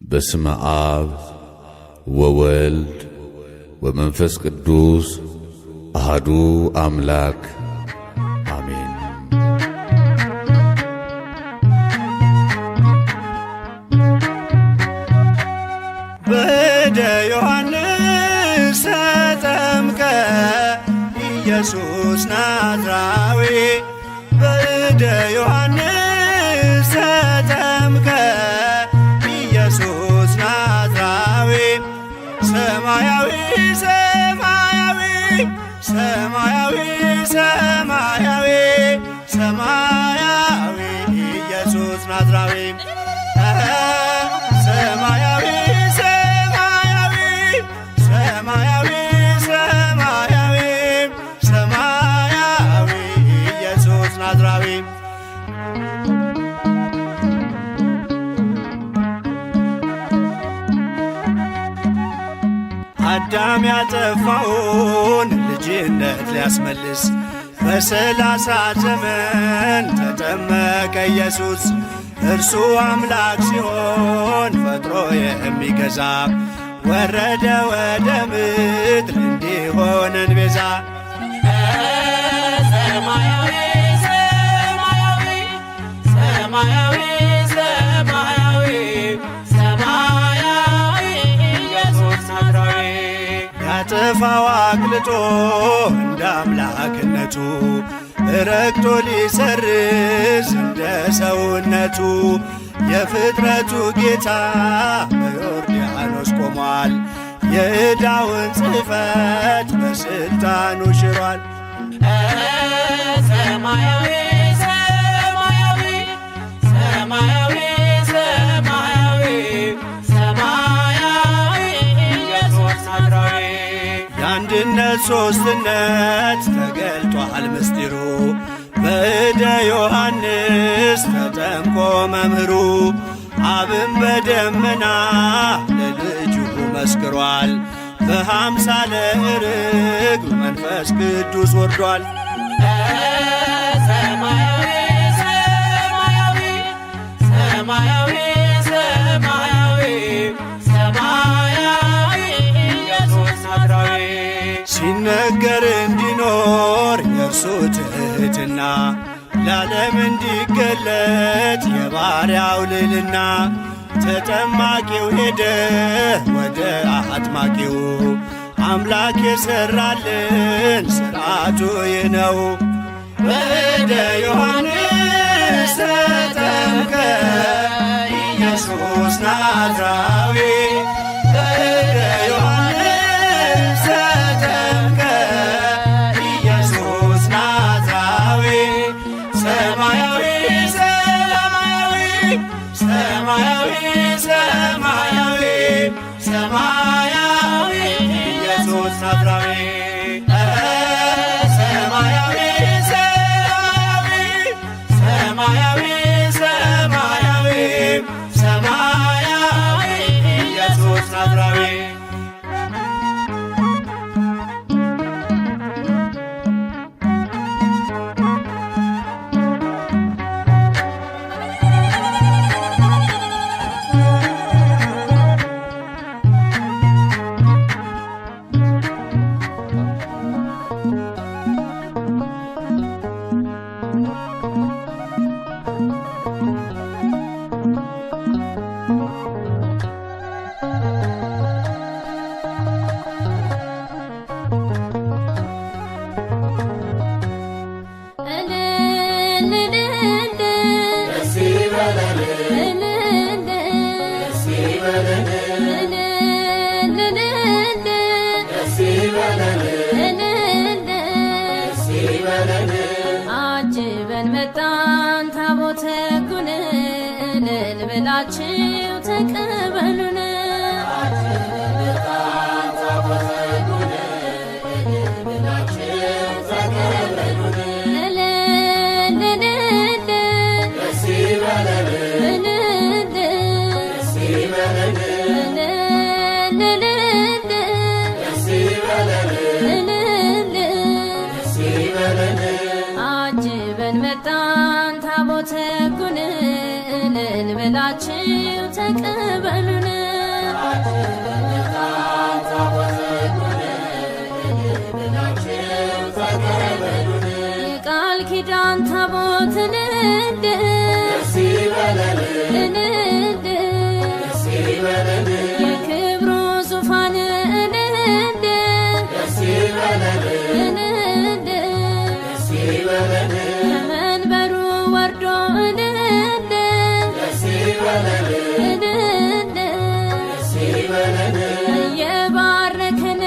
በስመ አብ ወወልድ ወመንፈስ ቅዱስ አሐዱ አምላክ አሜን። በእደ ዮሐንስ ተጠምቀ ኢየሱስ ናዝራዊ በእደ ዮሐንስ ተጠምቀ ኢየሱስ ናዝራዊ ሰማያዊ ሰማያዊ ሰማያዊ ሰማያዊ ሰማያዊ ኢየሱስ ናዝራዊ ሰማያዊ ሰማያዊ ሰማያዊ ሰማያዊ ሰማያዊ ኢየሱስ ናዝራዊ አዳም ያጠፋውን ልጅነት ሊያስመልስ በ30 ዘመን ተጠመቀ ኢየሱስ። እርሱ አምላክ ሲሆን ፈጥሮ የሚገዛ ወረደ ወደ ምድር እንዲሆነን ቤዛ። ሰማያዊ ሰማያዊ ሰማያዊ ሰማያዊ ሰማያዊ ኢየሱስ ናዝራዊ ያጠፋው አቅልጦ እንደ አምላክነቱ ረግጦ ሊሰርዝ እንደ ሰውነቱ የፍጥረቱ ጌታ በዮርዳኖስ ቆሟል። የዕዳውን ጽሕፈት በሥልጣኑ ሽሯል። ሰማያዊ ሰማያዊ ሰማያዊ ሰማያዊ ሰማያዊ ኢየሱስ ናዝራዊ የአንድነት ሦስትነት ተገልጧል ምስጢሩ በእደ ዮሐንስ ተጠምቆ መምህሩ። አብን በደመና ለልጁ መስክሯል። በአምሳለ ርግብ መንፈስ ቅዱስ ወርዷል። ሰማያዊ ሰማያዊ ሰማያዊ ሰማያዊ ሰማያዊ ኢየሱስ ናዝራዊ ሲነገር እንዲኖር የእርሱ ትሕትና ለዓለም እንዲገለጥ የባሪያው ልዕልና። ተጠማቂው ሄደ ወደ አጥማቂው አምላክ የሠራልን ሥርዓቱ ይህ ነው። በእደ ዮሐንስ ተጠምቀ ኢየሱስ ናዝራዊ በእደ ዮሐንስ ተጠምቀ ኢየሱስ ናዝራዊ ሰማያዊ ሰማያዊ ሰማያዊ ሰማያዊ ሰማያዊ ኢየሱስ ናዝራዊ ሰማያዊ ሰማያዊ ሰማያዊ ሰማያዊ ኢየሱስ ናዝራዊ አጅበን መጣን ታቦተ ሕጉን እልል ብላችሁ ተቀበሉን። አጅበን መጣን ታቦተ ሕጉን እልል ብላችሁ ተቀበሉን። የቃል ኪዳን ታቦትን የክብሩ ዙፋን ከመንበሩ ወርዶ እየባረከን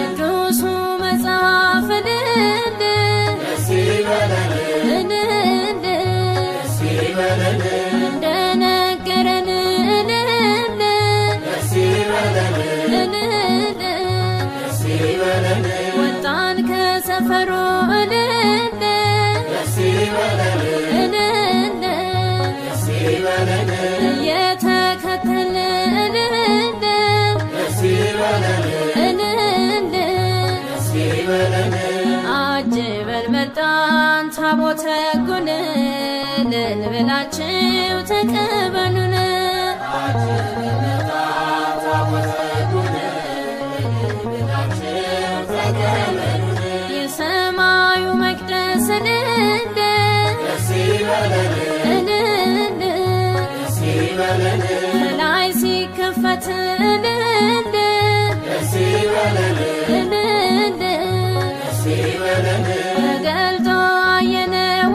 ቅዱሱ መጽሐፍ እንደነገረን ወጣን ከሰፈሩ እየተከተልን አጅበን መጣን ታቦተ ሕጉን እልል ብላችሁ ተቀበሉን። የሰማዩ መቅደስ ከላይ ሲከፈት ተገልጦ አየነው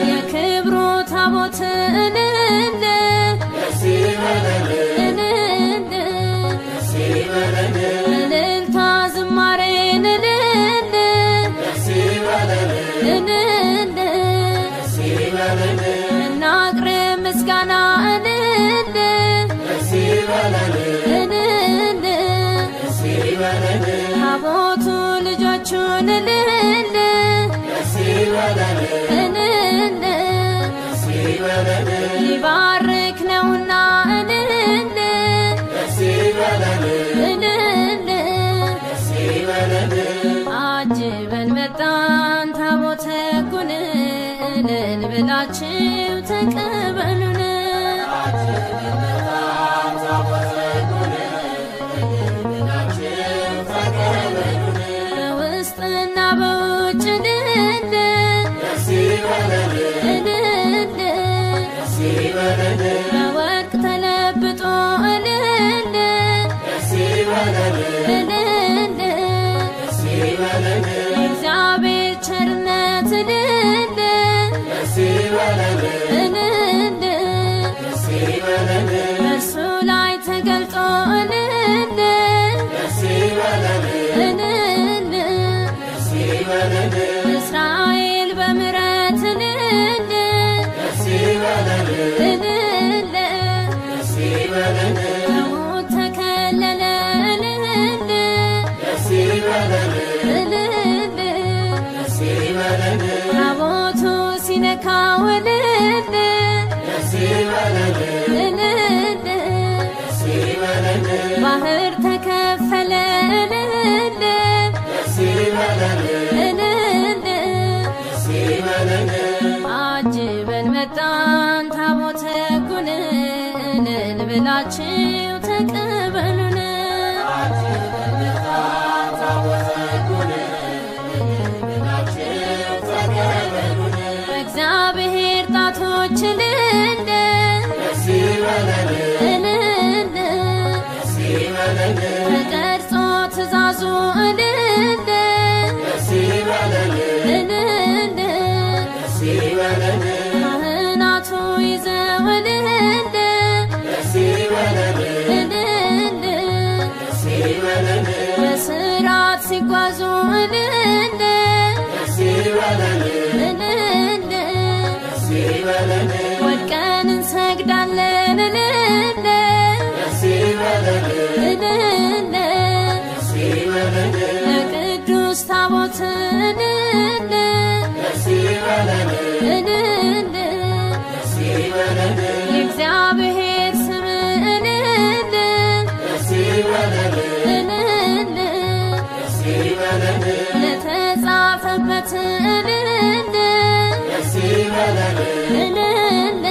የክብሩ ታቦት እልልታ ዝማሬን እናቅርብ ምስጋና ታቦቱ ልጆቹን ሊባርክ ነውና አጅበን መጣን ታቦተ ሕጉን እልል ብላችሁ ተቀበሉን። በውስጥና በውጭ በወርቅ ተለብጦ የእግዚአብሔር ቸርነት በእርሱ ላይ ተገልጦ እስራኤል በምሕረት ከሞት ተከለለ ታቦቱ ሲነካው ባህር ተከፈለ አጅበን መጣን ታቦተ ሕጉን እልል ብላችሁ ተቀበሉን። በእግዚአብሔር ጣቶች ተቀርጾ ትእዛዙ ካህናቱ ይዘው በሥርዓት ሲጓዙ ወድቀን እንሰግዳለን ለቅዱስ ታቦት የእግዚአብሔር ስም ታቦት እልል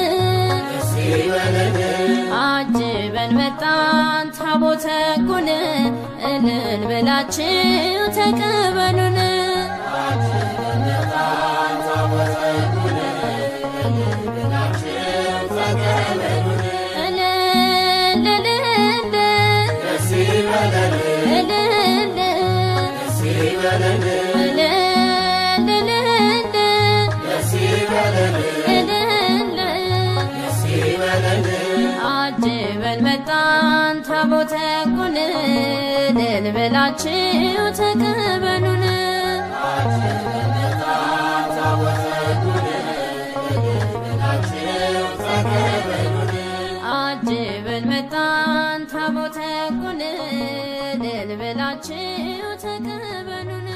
አጅበን መጣን ታቦተ ሕጉን እልል ብላችሁ ተቀበሉን። አጅበን መጣን ታቦተ ሕጉን እልል ብላችሁ ተቀበሉን። አጅበን መጣን ታቦተ ሕጉን እልል ብላችሁ ተቀበሉን።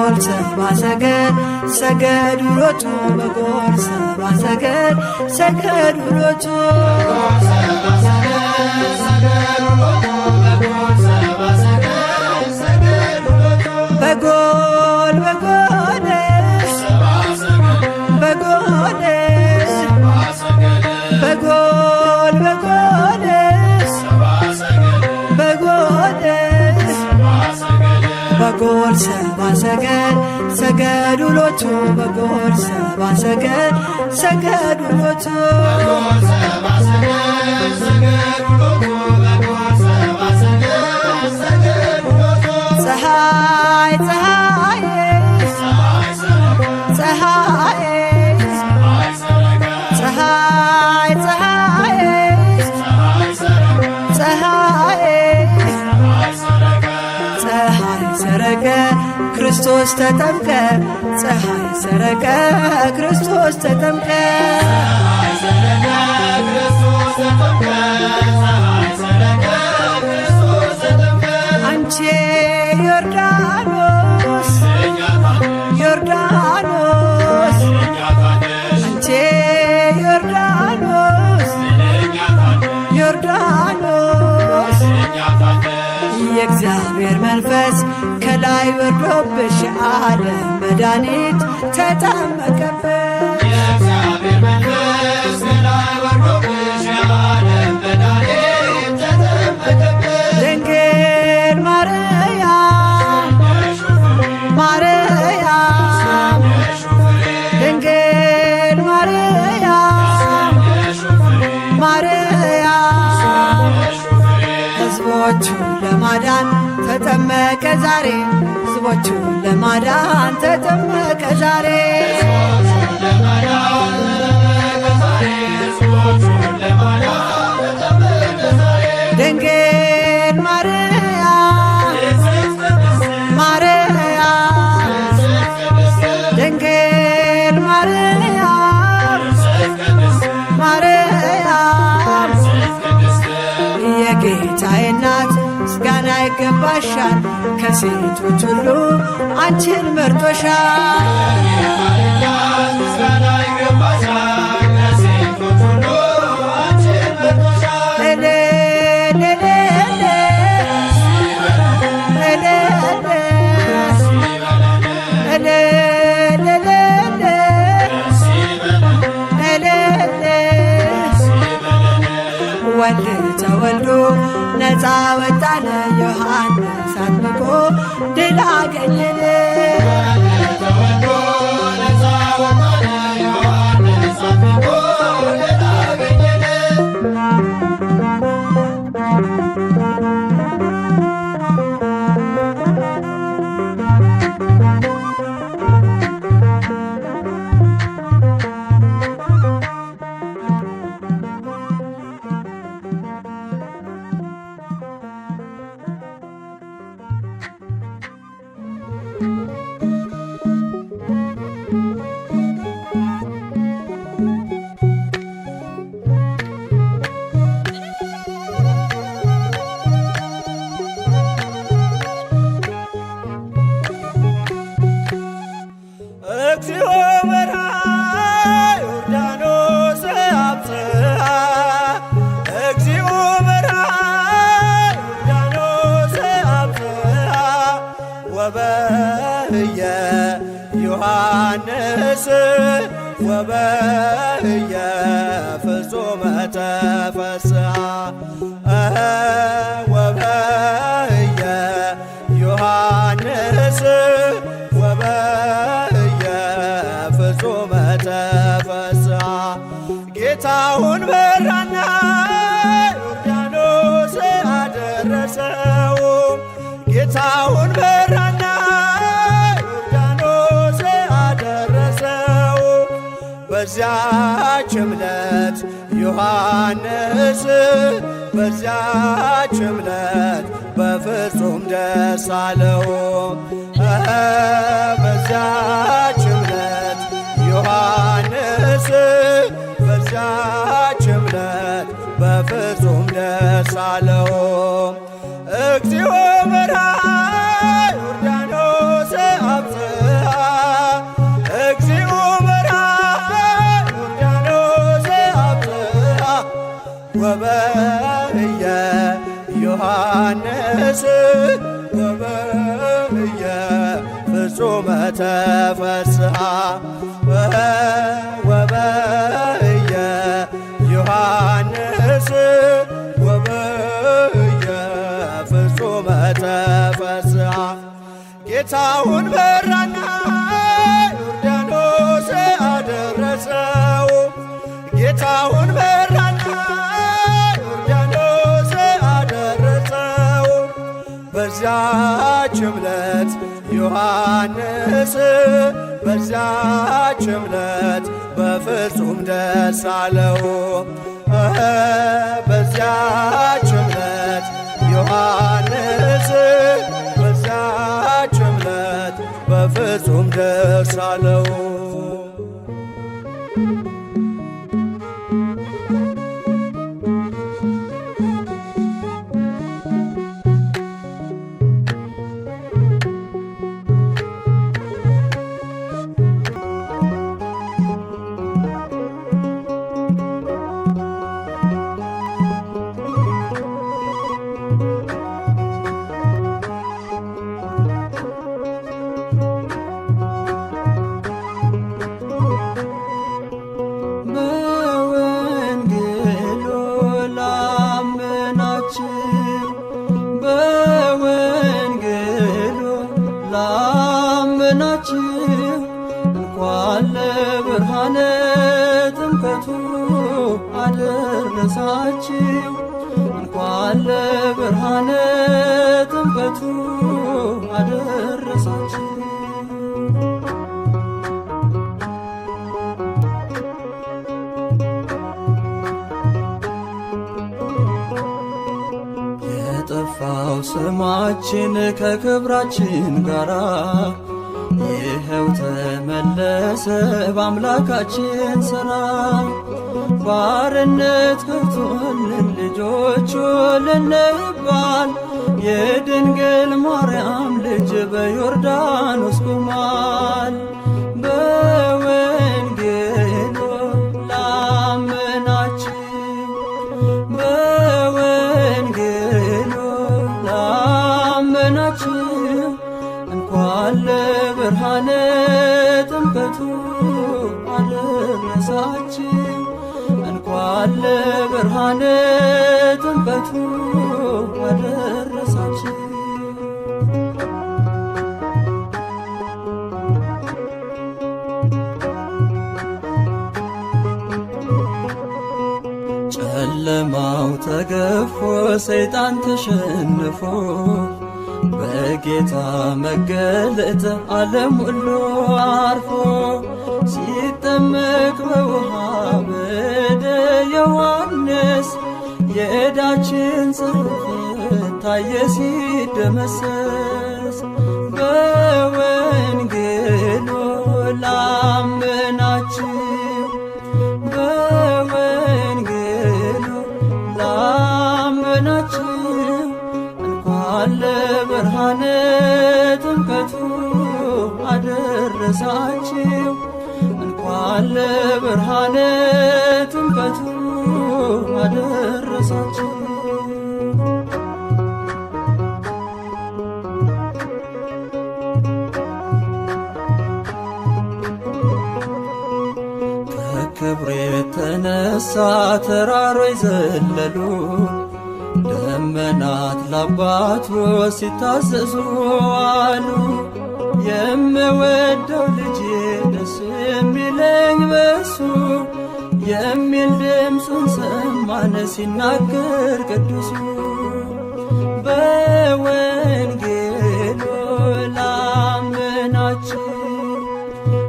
በጎል ሰብአ ሰገል ሰገዱ ሎቱ በጎል ሰብአ ሰገል ሰገዱ ሎቱ በጎል በጎል በጎል በጎል በጎል በጎል በጎል ሰብአ ሰገል ሰገዱ ሎቱ በጎል ሰብአ ሰገል ሰገዱ ሎቱ ፀሐይ ፀሐይ ፀሐይ ፀሐይ ፀሐይ ፀሐይ ፀሐይ ሰረቀ ክርስቶስ ተጠምቀ ፀሐይ ሰረቀ ክርስቶስ ተጠምቀ አንቺ ዮርዳኖስ ዮርዳኖስ አንቺ ዮርዳኖስ ዮርዳኖስ የእግዚአብሔር መንፈስ ከላይ ወርዶብሽ ዓለም መድኃኒት ተጠመቀብሽ የእግዚአብሔር መንፈስ ከላይ ወርዶብሽ ዓለም መድኃኒት ተጠመቀብሽ ድንግል ማርያም ማርያም ድንግል ማርያም ማርያም ሕዝቦቹን ለማዳን ተጠመቀ ዛሬ ሕዝቦቹን ለማዳን ተጠመቀ ዛሬ ድንግል ማርያም ማርያም ድንግል ማርያም ማርያም የጌታዬ እናት ምስጋና ይገባሻል ከሴቶች ሁሉ አንቺን መርጦሻል ወልድ ተወልዶ ነፃ ወጣነ ዮሐንስ አጥምቆ ድል አገኘን እግዚኦ በርሃ ዮርዳኖስ አብጽሐ እግዚኦ በርሃ ዮርዳኖስ አብጽሐ ወበህየ ዮሐንስ ወበህየ ፍጹመ ተፈስሐ ወበህየ ዮሐንስ ወበህየ ፍጹመ ተፈስሐ ጌታውን በራና ዮርዳኖስ አደረሰው ጌታውን በራና ዮርዳኖስ አደረሰው በዚያች ዕለት ዮሐንስ በዚያች ዕለት በፍጹም ደስ አለው በዚያች ዕለት ዮሐንስ በዚያች ዕለት በፍጹም ደስ አለው እግዚኦ በርሃ ዮርዳኖስ አብጽሐ ወበእየ ዮሐንስ ወበእየ ፍጹመ ተፈስሐ ወበእየ ዮሐንስ ወበእየ ፍጹመ ተፈስሐ ጌታውን በራና ዮርዳኖስ አደረሰው ጌታውን በራና ዮርዳኖስ አደረሰው በዚያች ዕለት ዮሐንስ በዚያች ዕለት በፍጹም ደስ አለው በዚያች ዕለት ዮሐንስ በዚያች ዕለት በፍጹም ደስ አለው። እንኳን ለብርሃነ ጥምቀቱ አደረሳችሁ እንኳን ለብርሃነ ጥምቀቱ አደረሳችሁ። የጠፋው ስማችን ከክብራችን ጋራ ይኸው ተመለሰ በአምላካችን ሥራ። ባርነት ገብቶልን ልጆቹ ልንባል የድንግል ማርያም ልጅ በዮርዳኖስ ቆሟል። በወንጌሉ ላመናችሁ በወንጌሉ ላመናችሁ እንኳን ለብርሃነ ጥምቀቱ አደረሳችሁ እንኳን ለብርሃነ ጥምቀቱ አደረሳችሁ። ጨለማው ተገፎ ሰይጣን ተሸንፎ በጌታ መገለጥ ዓለም ሁሉ አርፎ ሲጠመቅ በውሃ በደ ዮሐንስ የዕዳችን ጽሕፈት ታየ ሲደመሰስ። በወንጌሉ ላመናችሁ በወንጌሉ ላመናችሁ እንኳን ለብርሃነ ጥምቀቱ አደረሳችሁ እንኳን ለብርሃነ ጥምቀቱ አደረሳችሁ። ከክብር የተነሳ ተራሮች ዘለሉ ደመናት ለአባቱ ሲታዘዙ አሉ። የምወደው ልጄ ደስ የሚለኝ በሱ የሚል ድምፁን ሰማን ሲናገር ቅዱሱ። በወንጌሉ ላመናችሁ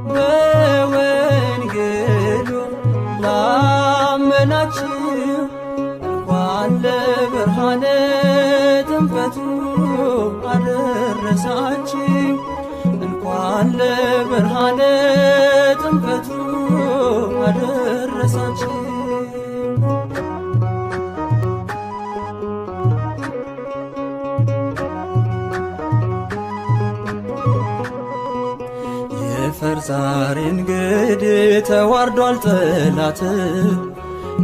በወንጌሉ ላመናችሁ እንኳን ለብርሃነ ጥምቀቱ አደረሳችሁ እንኳን ለብርሃነ ጥምቀቱ አደረሳችሁ። ይፈር ዛሬ እንግዲህ ተዋርዷል ጠላት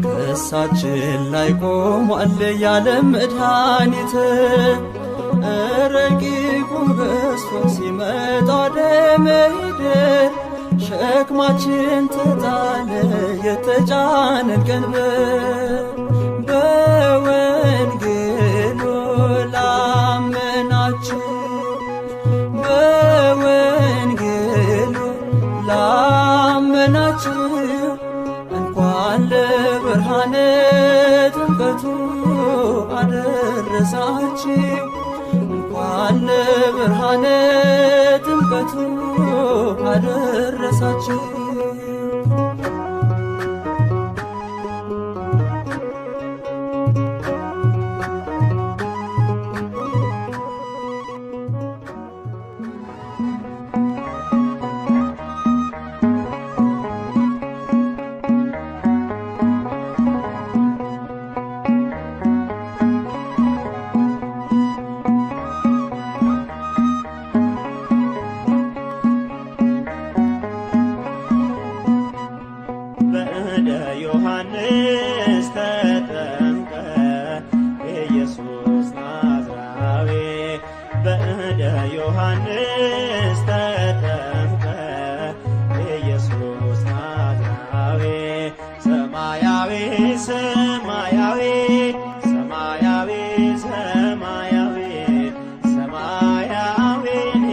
ከእሳችን ላይ ቆሟል ያለም መድኃኒት። ረቂቁ በዝቶ ሲመጣ ወደ ምድር ሸክማችን ተጣለ የተጫነን ቀንበር። በወንጌሉ ላመናችሁ በወንጌሉ ላመናችሁ እንኳን ለብርሃነ ጥምቀቱ አደረሳችሁ። እንኳን ለብርሃነ ጥምቀቱ አደረሳችሁ። ዮሐንስ ተጠምቀ ኢየሱስ ናዝራዊ በእደ ዮሐንስ ተጠምቀ ኢየሱስ ናዝራዊ ሰማያዊ ሰማያዊ ሰማያዊ ሰማያዊ ሰማያዊ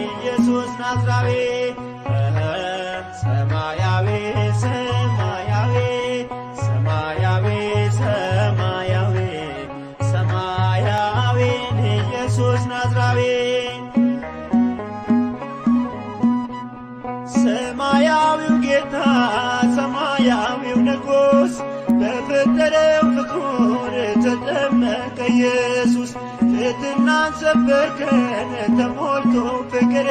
ኢየሱስ ናዝራዊ ሰማያዊ ሰማያዊ ሰማያዊ ሰማያዊ ሰማያዊ ኢየሱስ ናዝራዊ ሰማያዊው ጌታ ሰማያዊው ንጉሥ በፈጠረው ፍጡር ተጠመቀ ኢየሱስ። ትሕትናን ሰበከን ተሞልቶ ፍቅር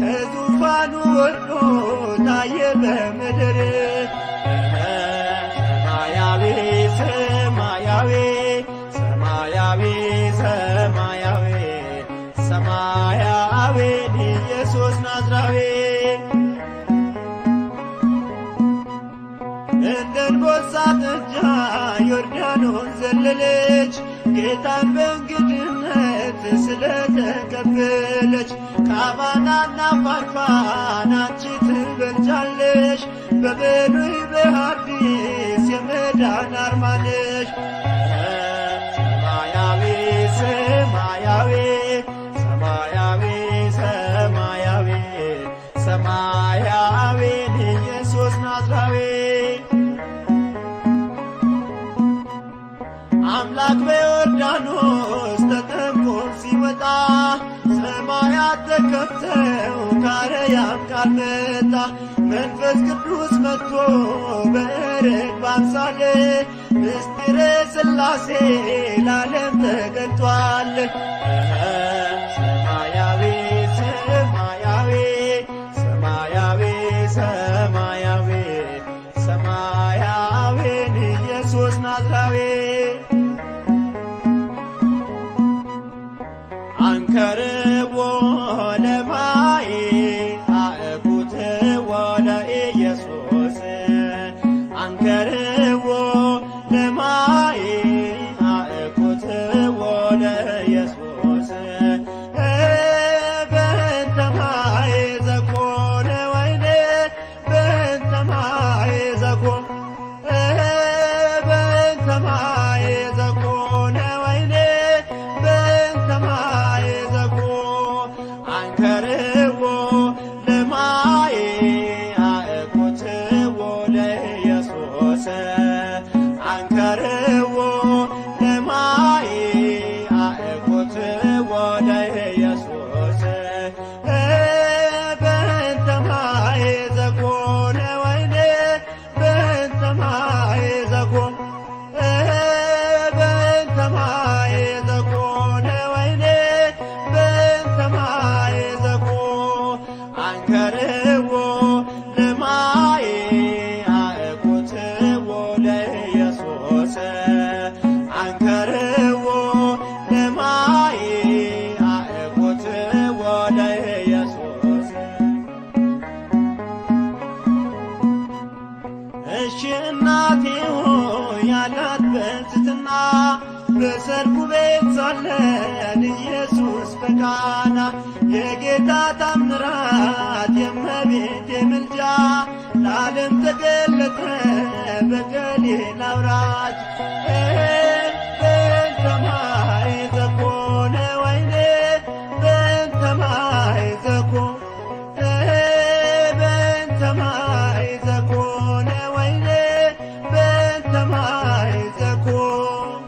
ከዙፋኑ ወርዶ ታየ በምድር። ሰማያዊ ሰማያዊ ሰማያዊ ሰማያዊ ሰማያዊ ኢየሱስ ናዝራዊ እንደ አንበሳ ጥጃ ዮርዳኖስ ዘለለች ጌታን በእንግድነት ስለተቀበለች። ከአባናና ፋርፋን አንቺ ትበልጫለሽ በብሉይ በሐዲስ የመዳን አርማ ነሽ። ሰማያዊ ሰማያዊ ሰማያዊ ሰማያዊ ሰማያዊ ኢየሱስ ናዝራዊ አምላክ በዮርዳኖስ ተጠምቆ ሲመጣ ሰማያት ተከፍተው ከአርያም ቃል መጣ። መንፈስ ቅዱስ መጥቶ በርግብ አምሳል ምስጢረ ሥላሴ ለዓለም ተገልጧል። ሰማያዊ ሰማያዊ ሰማያዊ ሰማያዊ ሰማያዊ ኢየሱስ ናዝራዊ አንከርዎ ለማይ አእኩትዎ ለኢየሱስ አንከርዎ ለማይ አእኩትዎ ለኢየሱስ በእንተ ማይ ዘኮነ ወይኔ በእንተ ማይ ዘኮነ በእንተ ማይ ዘኮነ ወይኔ በእንተ ማይ ዘኮ አንከርዎ ለማይ አእኩትዎ ለኢየሱስ አንከርዎ ለማይ አእኩትዎ ለኢየሱስ በእንተ ማይ ዘኮነ ወይኔ በእንተ ማይ ዘኮ በእንተ ማይ ዘኮነ ወይኔ በእንተ ማይ ዘኮ አንከርዎ ለማይ አእኩትዎ ለኢየሱስ አንከርዎ ለማይ አእኩትዎ ለኢየሱስ እሺ እናቴ ሆይ ያላት በትሕትና በሰርጉ ቤት ሳለን ኢየሱስ በቃና የጌታ ታምራት የእመቤቴ ምልጃ ለዓለም ተገለጠ በገሊላ አውራጅ በእንተ ማይ ዘኮነ ወይኔ በእንተ ማይ ዘኮነ በእንተ ማይ ዘኮነ ወይኔ በእንተ ማይ ዘኮነ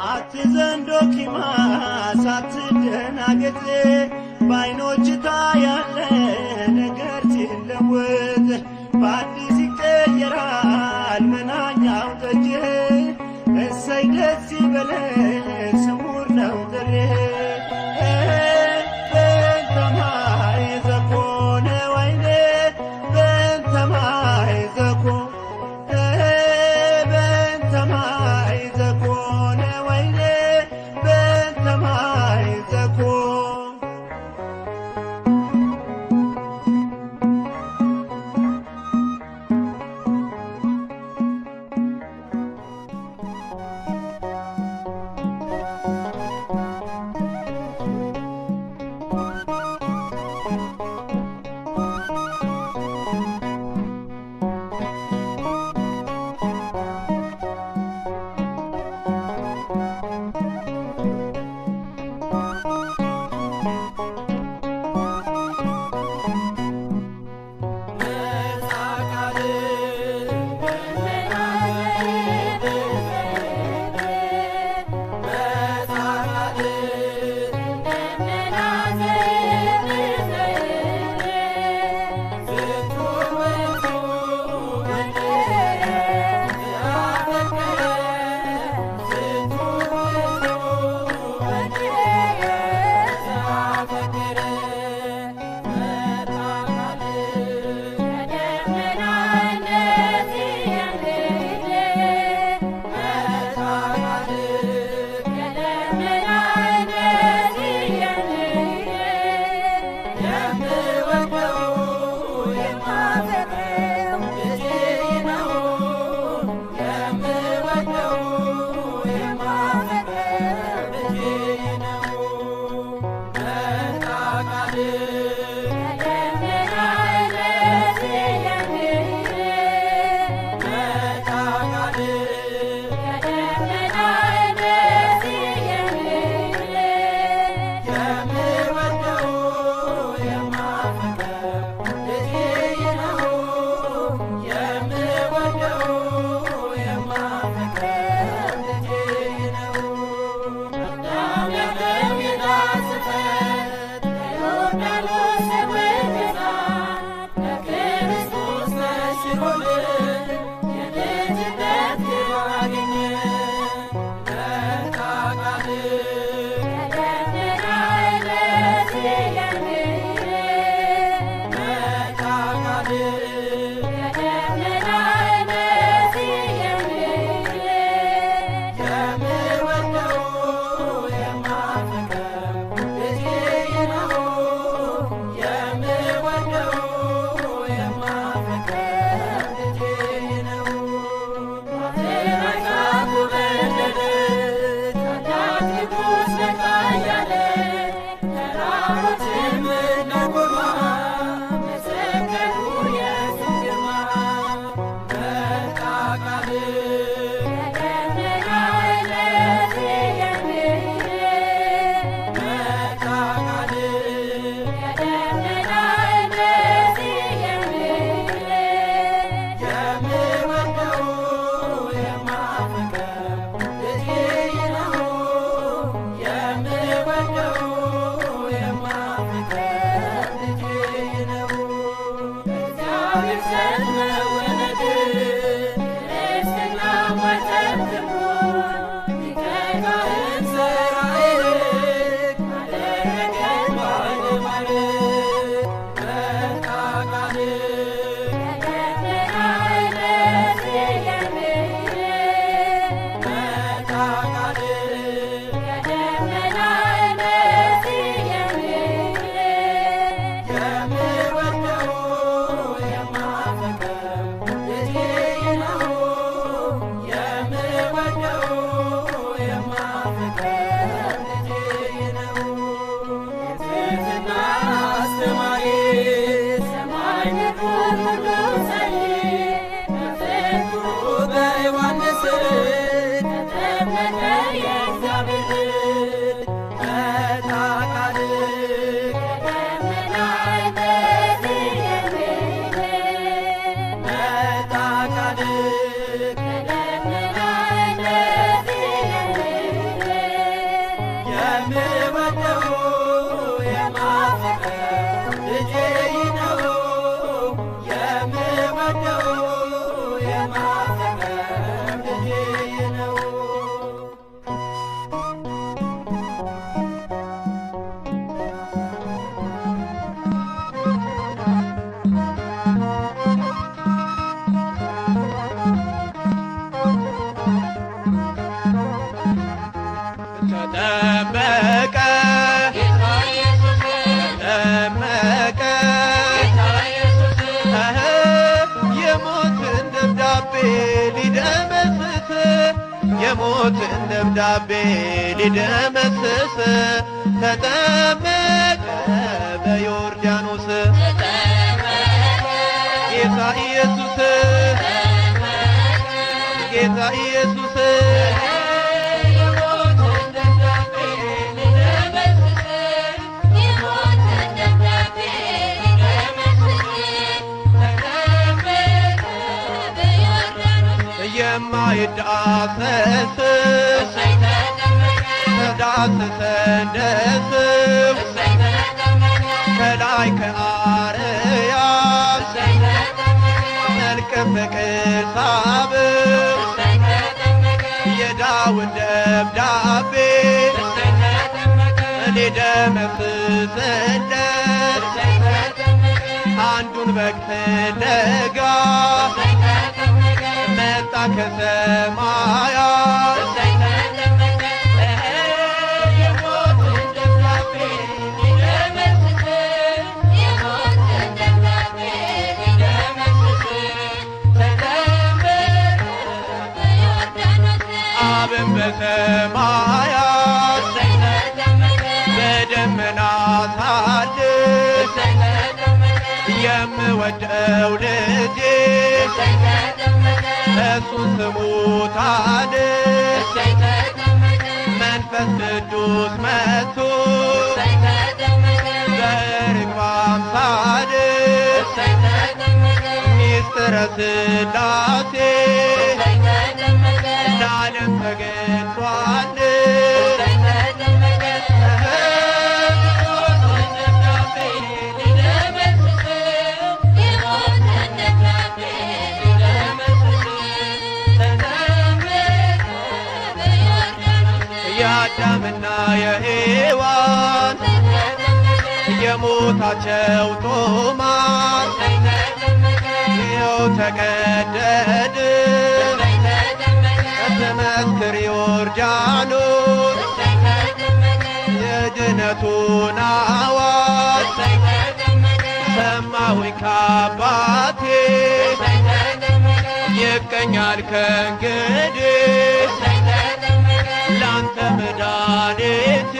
አትዘንዶ ኪማስ አትደናገጥ በዓይኖች ታያለ ነገር ሲለወጥ በአዲስ ይቀየራል መናኛው ጠጅ እሰይ ደስ ይበለን ስሙር ነው ጥሪህ በእንተ ማይ ዘኮነ ወይኔ በእንተ ማይ ዘኮነ በእንተ ማይ ዘኮነ ወይኔ በእንተ ማይ ዘኮነ የሞትን ደብዳቤ ሊደመስስ ተጠመቀ በዮርዳኖስ ጌታ ኢየሱስ ጌታ ኢየሱስ የማይዳሰስ ተዳሰሰን ደስም ከላይ ከአርያም መልከ ፍቅር ሳብም የዳዊት ደብዳቤ ሊደመስስለት አንዱን በግ ፍለጋ መጣ ከሰማያት አብን በሰማያት በደመና ሳድር የምወደው ልጄ እሱን ስሙታል መንፈስ ቅዱስ መጥቶ በርግብ አምሳል ሚስጥረ ሥላሴ ለዓለም ተገልጧል። የአዳምና የሔዋን የሞታቸው ጦማር ይኸው ተቀደድ ትመስክር ዮርዳኖስ የድነቱን አዋጅ ሰማሁኝ ከአባቴ ይገኛል ከእንግዲህ ላንተ መድኃኒቴ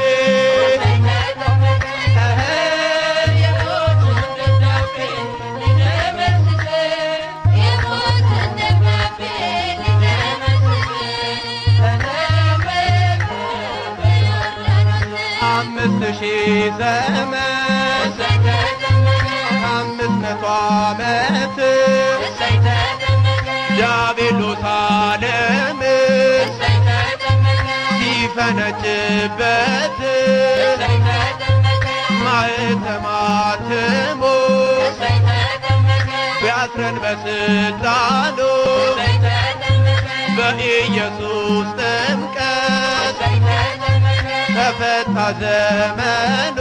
አምስት ሺህ ዘመን 500 ዓመት ዲያብሎስ ዓለምን ሲፈነጭበት ማኅተማትሞ ቢያስረን በስልጣኑ በኢየሱስ ጥምቀት ተፈታ ዘመኑ